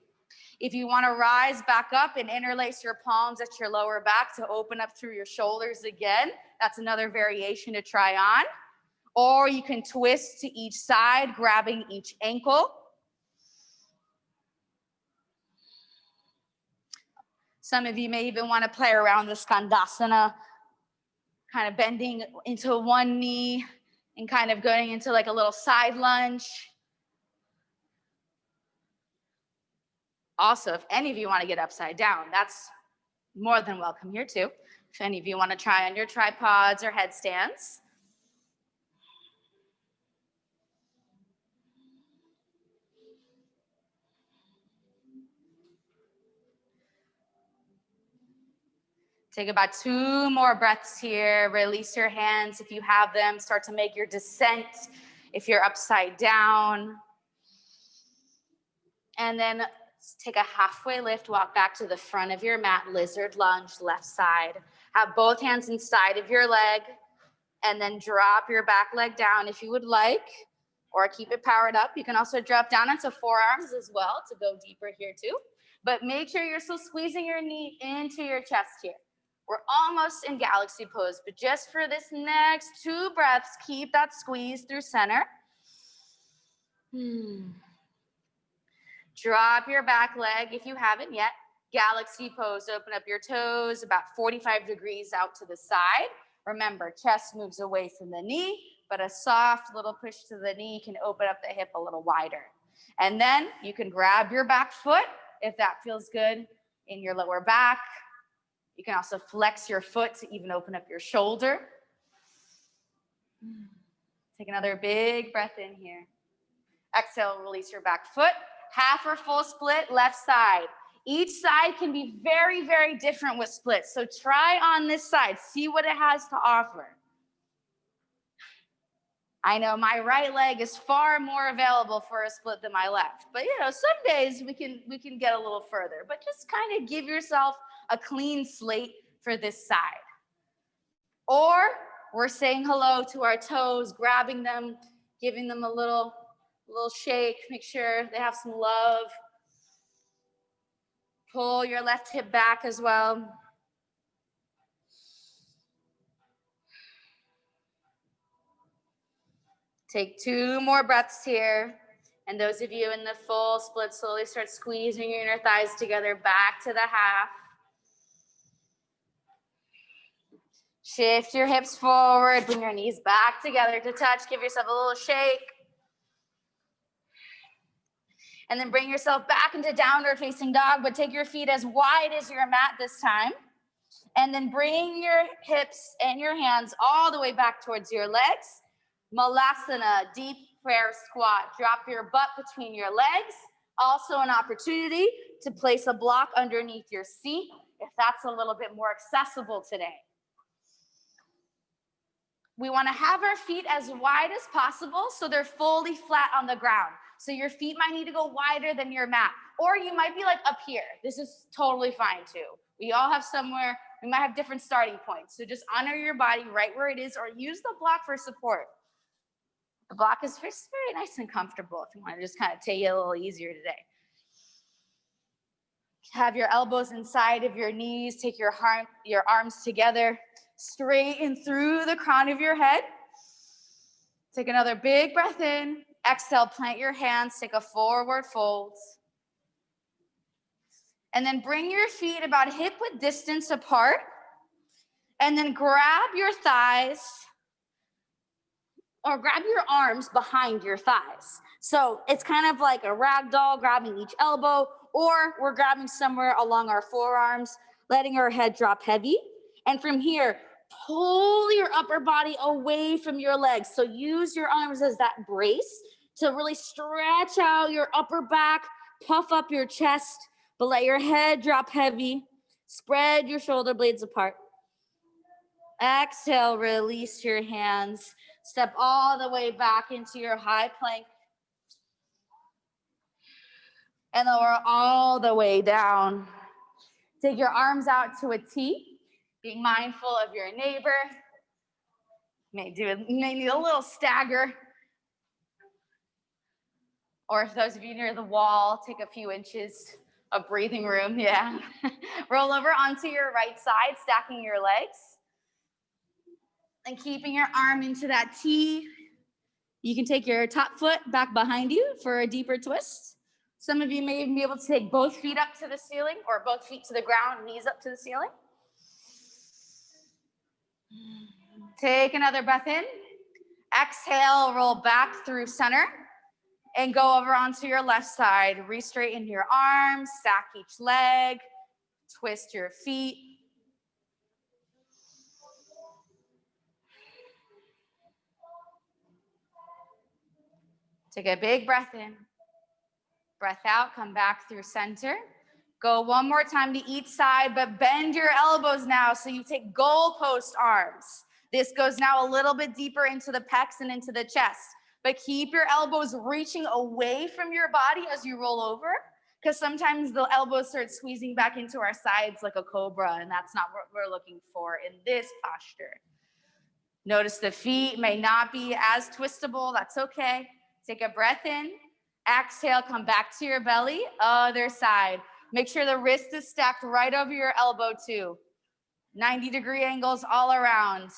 S1: If you want to rise back up and interlace your palms at your lower back to open up through your shoulders again, that's another variation to try on. Or you can twist to each side, grabbing each ankle. Some of you may even want to play around the Skandasana, kind of bending into one knee and kind of going into like a little side lunge. Also, if any of you want to get upside down, that's more than welcome here too. If any of you want to try on your tripods or headstands. Take about 2 more breaths here. Release your hands if you have them. Start to make your descent if you're upside down. And then take a halfway lift, walk back to the front of your mat, lizard lunge, left side. Have both hands inside of your leg, and then drop your back leg down if you would like, or keep it powered up. You can also drop down into forearms as well to go deeper here too. But make sure you're still squeezing your knee into your chest here. We're almost in galaxy pose, but just for this next 2 breaths, keep that squeeze through center. Drop your back leg if you haven't yet. Galaxy pose, open up your toes about 45 degrees out to the side. Remember, chest moves away from the knee, but a soft little push to the knee can open up the hip a little wider. And then you can grab your back foot if that feels good in your lower back. You can also flex your foot to even open up your shoulder. Take another big breath in here. Exhale, release your back foot. Half or full split, left side. Each side can be very, very different with splits. So try on this side. See what it has to offer. I know my right leg is far more available for a split than my left. But some days we can get a little further. But just kind of give yourself a clean slate for this side. Or we're saying hello to our toes, grabbing them, giving them a little shake. Make sure they have some love. Pull your left hip back as well. Take 2 more breaths here. And those of you in the full split, slowly start squeezing your inner thighs together back to the half. Shift your hips forward, bring your knees back together to touch. Give yourself a little shake. And then bring yourself back into downward facing dog, but take your feet as wide as your mat this time. And then bring your hips and your hands all the way back towards your legs. Malasana, deep prayer squat. Drop your butt between your legs. Also an opportunity to place a block underneath your seat if that's a little bit more accessible today. We want to have our feet as wide as possible so they're fully flat on the ground. So your feet might need to go wider than your mat. Or you might be like up here. This is totally fine too. We all have somewhere, we might have different starting points. So just honor your body right where it is or use the block for support. The block is very nice and comfortable if you want to just kind of take it a little easier today. Have your elbows inside of your knees. Take your arms together. Straighten through the crown of your head. Take another big breath in. Exhale, plant your hands. Take a forward fold. And then bring your feet about hip-width distance apart. And then grab your thighs or grab your arms behind your thighs. So it's kind of like a rag doll, grabbing each elbow, or we're grabbing somewhere along our forearms, letting our head drop heavy. And from here, pull your upper body away from your legs. So use your arms as that brace to really stretch out your upper back, puff up your chest, but let your head drop heavy. Spread your shoulder blades apart. Exhale, release your hands. Step all the way back into your high plank. And lower all the way down. Take your arms out to a T, being mindful of your neighbor. May need a little stagger. Or if those of you near the wall, take a few inches of breathing room, yeah. Roll over onto your right side, stacking your legs. And keeping your arm into that T. You can take your top foot back behind you for a deeper twist. Some of you may even be able to take both feet up to the ceiling or both feet to the ground, knees up to the ceiling. Take another breath in. Exhale, roll back through center and go over onto your left side. Re-straighten your arms, stack each leg, twist your feet. Take a big breath in. Breath out, come back through center. Go one more time to each side, but bend your elbows now so you take goalpost arms. This goes now a little bit deeper into the pecs and into the chest, but keep your elbows reaching away from your body as you roll over, because sometimes the elbows start squeezing back into our sides like a cobra, and that's not what we're looking for in this posture. Notice the feet may not be as twistable. That's okay. Take a breath in. Exhale, come back to your belly. Other side. Make sure the wrist is stacked right over your elbow too. 90-degree angles all around.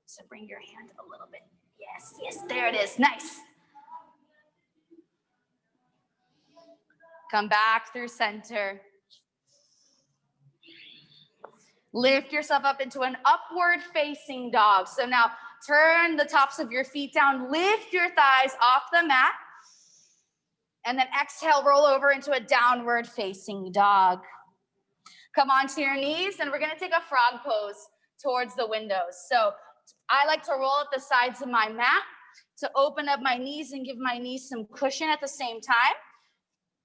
S1: So bring your hand a little bit. Yes, yes, there it is. Nice. Come back through center. Lift yourself up into an upward facing dog. So now turn the tops of your feet down. Lift your thighs off the mat. And then exhale, roll over into a downward facing dog. Come onto your knees, and we're gonna take a frog pose towards the windows. So I like to roll up the sides of my mat to open up my knees and give my knees some cushion at the same time.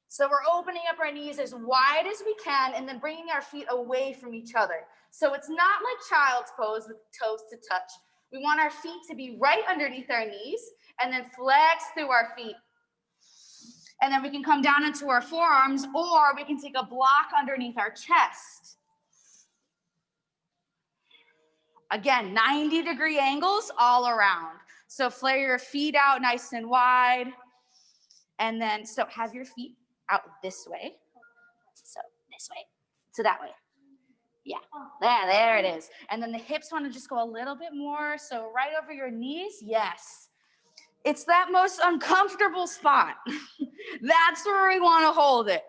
S1: So we're opening up our knees as wide as we can and then bringing our feet away from each other. So it's not like child's pose with toes to touch. We want our feet to be right underneath our knees and then flex through our feet. And then we can come down into our forearms, or we can take a block underneath our chest. Again, 90-degree angles all around. So flare your feet out nice and wide. And then, so have your feet out this way. So this way, so that way. Yeah, there it is. And then the hips want to just go a little bit more. So right over your knees, yes. It's that most uncomfortable spot. That's where we want to hold it.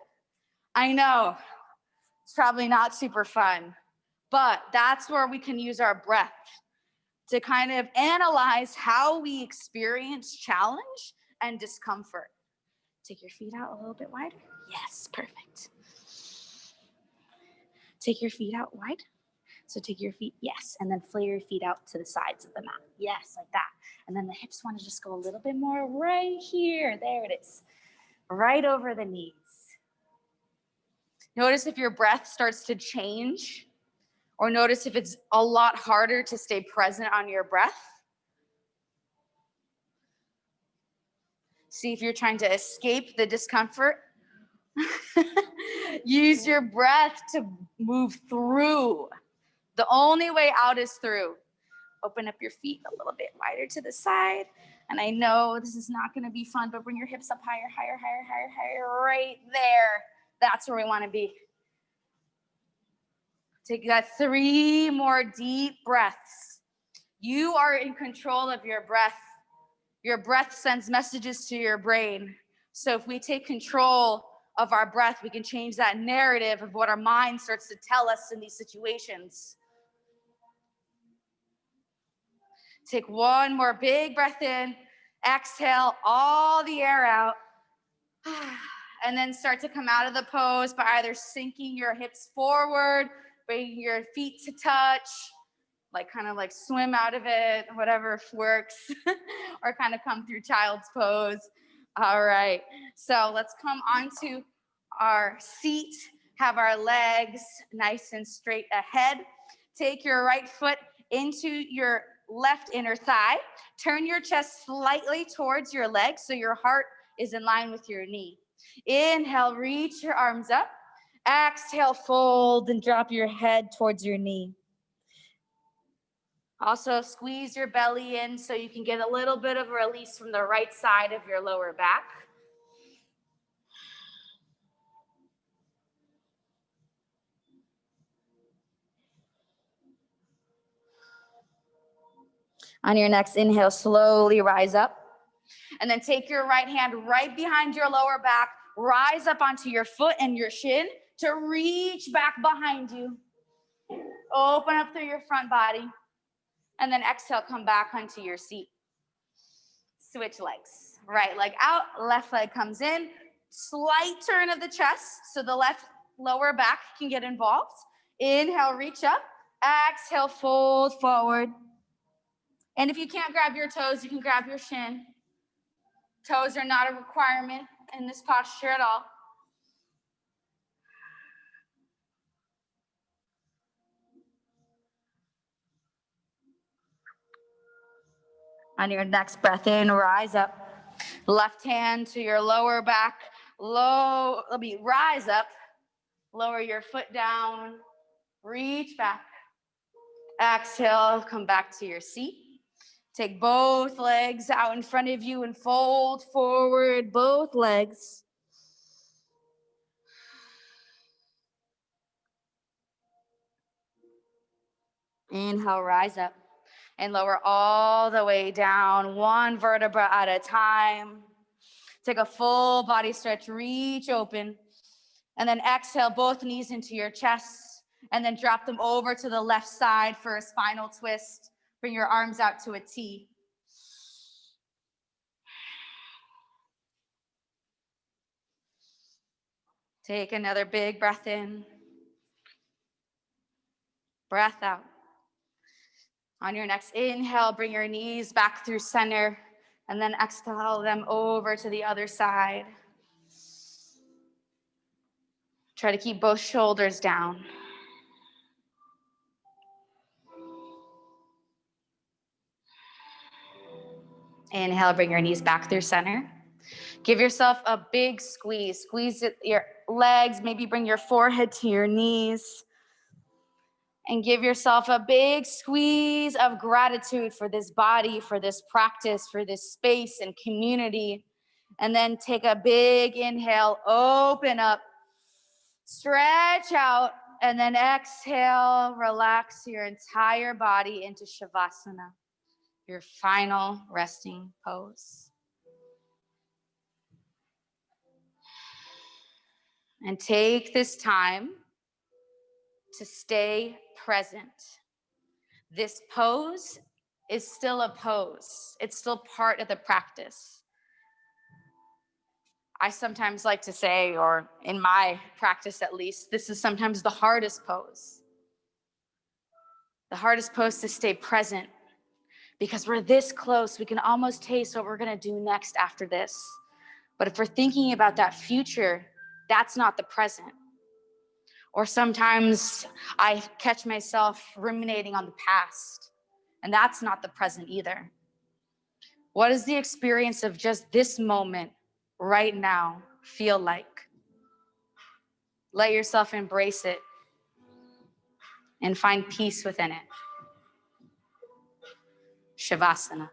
S1: I know, it's probably not super fun, but that's where we can use our breath to kind of analyze how we experience challenge and discomfort. Take your feet out a little bit wider. Yes, perfect. Take your feet out wide. So take your feet, yes, and then flare your feet out to the sides of the mat. Yes, like that. And then the hips want to just go a little bit more right here. There it is. Right over the knees. Notice if your breath starts to change, or notice if it's a lot harder to stay present on your breath. See if you're trying to escape the discomfort. Use your breath to move through. The only way out is through. Open up your feet a little bit wider to the side. And I know this is not going to be fun, but bring your hips up higher, higher, higher, higher, higher, right there. That's where we want to be. Take that 3 more deep breaths. You are in control of your breath. Your breath sends messages to your brain. So if we take control of our breath, we can change that narrative of what our mind starts to tell us in these situations. Take 1 more big breath in. Exhale all the air out. And then start to come out of the pose by either sinking your hips forward, bringing your feet to touch, like kind of like swim out of it, whatever works, or kind of come through child's pose. All right, so let's come onto our seat, have our legs nice and straight ahead. Take your right foot into your left inner thigh. Turn your chest slightly towards your leg so your heart is in line with your knee. Inhale, reach your arms up. Exhale, fold and drop your head towards your knee. Also, squeeze your belly in so you can get a little bit of release from the right side of your lower back. On your next inhale, slowly rise up. And then take your right hand right behind your lower back, rise up onto your foot and your shin to reach back behind you. Open up through your front body. And then exhale, come back onto your seat. Switch legs. Right leg out, left leg comes in. Slight turn of the chest so the left lower back can get involved. Inhale, reach up. Exhale, fold forward. And if you can't grab your toes, you can grab your shin. Toes are not a requirement. in this posture at all. On your next breath in, rise up. Left hand to your lower back, rise up. Lower your foot down, reach back. Exhale, come back to your seat. Take both legs out in front of you and fold forward both legs. Inhale, rise up and lower all the way down, one vertebra at a time. Take a full body stretch, reach open, and then exhale both knees into your chest, and then drop them over to the left side for a spinal twist. Bring your arms out to a T. Take another big breath in. Breath out. On your next inhale, bring your knees back through center, and then exhale them over to the other side. Try to keep both shoulders down. Inhale, bring your knees back through center. Give yourself a big squeeze. Squeeze your legs, maybe bring your forehead to your knees. And give yourself a big squeeze of gratitude for this body, for this practice, for this space and community. And then take a big inhale, open up, stretch out, and then exhale, relax your entire body into Shavasana, your final resting pose. And take this time to stay present. This pose is still a pose. It's still part of the practice. I sometimes like to say, or in my practice at least, this is sometimes the hardest pose. The hardest pose to stay present, because we're this close, we can almost taste what we're gonna do next after this. But if we're thinking about that future, that's not the present. Or sometimes I catch myself ruminating on the past, and that's not the present either. What does the experience of just this moment right now feel like? Let yourself embrace it and find peace within it. Shavasana.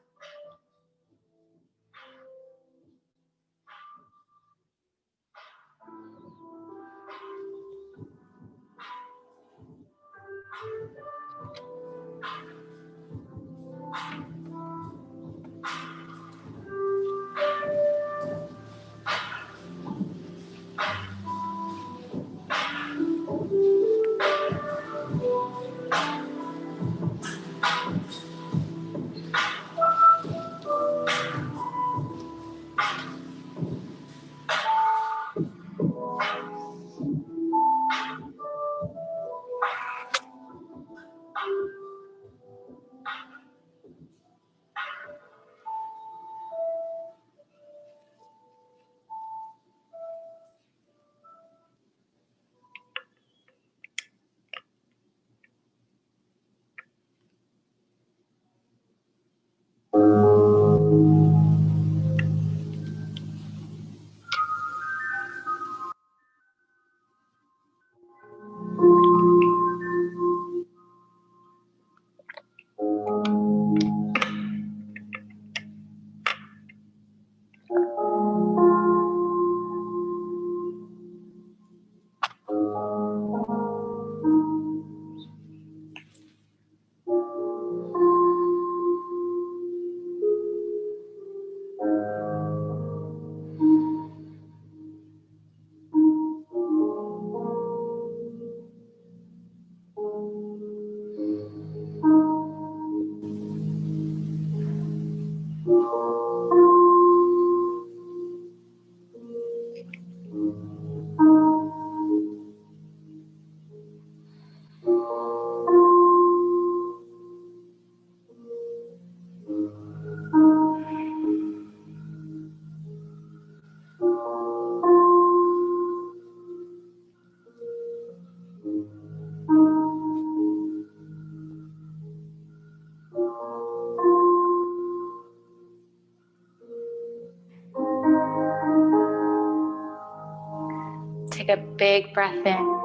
S1: take a big breath in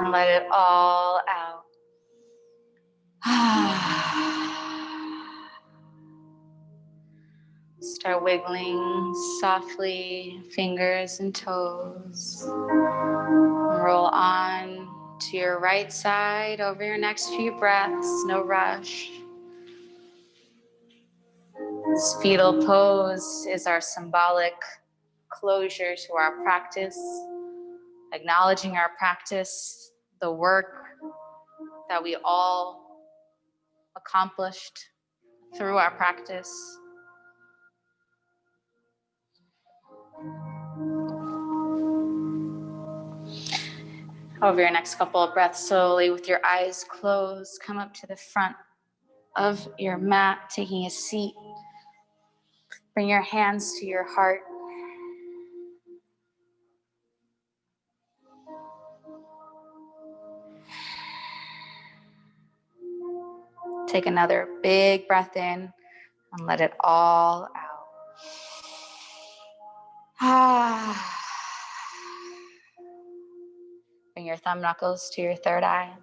S1: and let it all out. Start wiggling softly, fingers and toes. Roll on to your right side over your next few breaths, no rush. This fetal pose is our symbolic closure to our practice, acknowledging our practice, the work that we all accomplished through our practice. Over your next couple of breaths, slowly with your eyes closed, come up to the front of your mat, taking a seat. Bring your hands to your heart. Take another big breath in and let it all out. Bring your thumb knuckles to your third eye.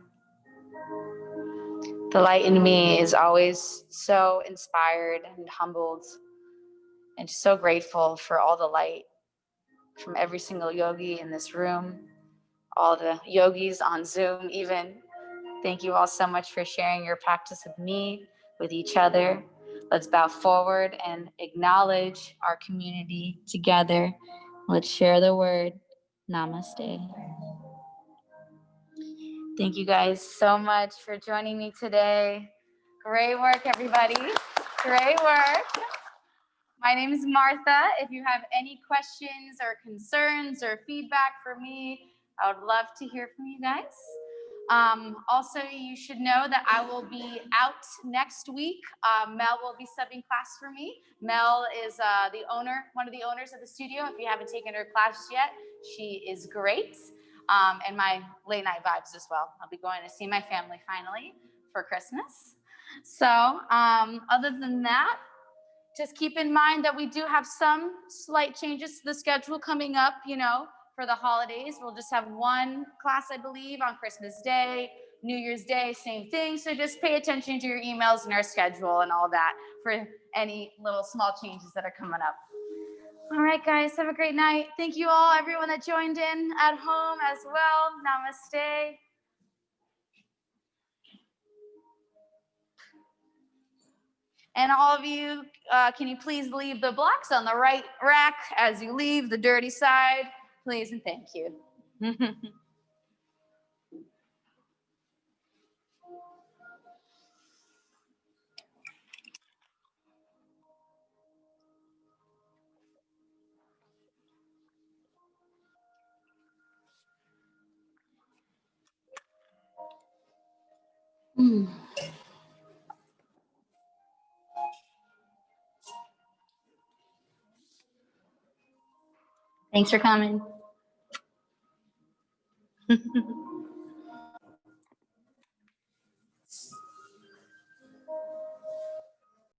S1: The light in me is always so inspired and humbled and so grateful for all the light from every single yogi in this room, all the yogis on Zoom even. Thank you all so much for sharing your practice with me, with each other. Let's bow forward and acknowledge our community together. Let's share the word. Namaste. Thank you guys so much for joining me today. Great work, everybody. Great work. My name is Martha. If you have any questions or concerns or feedback for me, I would love to hear from you guys. Also, you should know that I will be out next week. Mel will be subbing class for me. Mel is one of the owners of the studio. If you haven't taken her class yet, she is great. And my late night vibes as well. I'll be going to see my family finally for Christmas. So other than that, just keep in mind that we do have some slight changes to the schedule coming up, for the holidays. We'll just have one class, I believe, on Christmas Day, New Year's Day, same thing. So just pay attention to your emails and our schedule and all that for any little small changes that are coming up. All right, guys, have a great night. Thank you all, everyone that joined in at home as well. Namaste. And all of you, can you please leave the blocks on the right rack as you leave the dirty side? Please and thank you. Thanks for coming.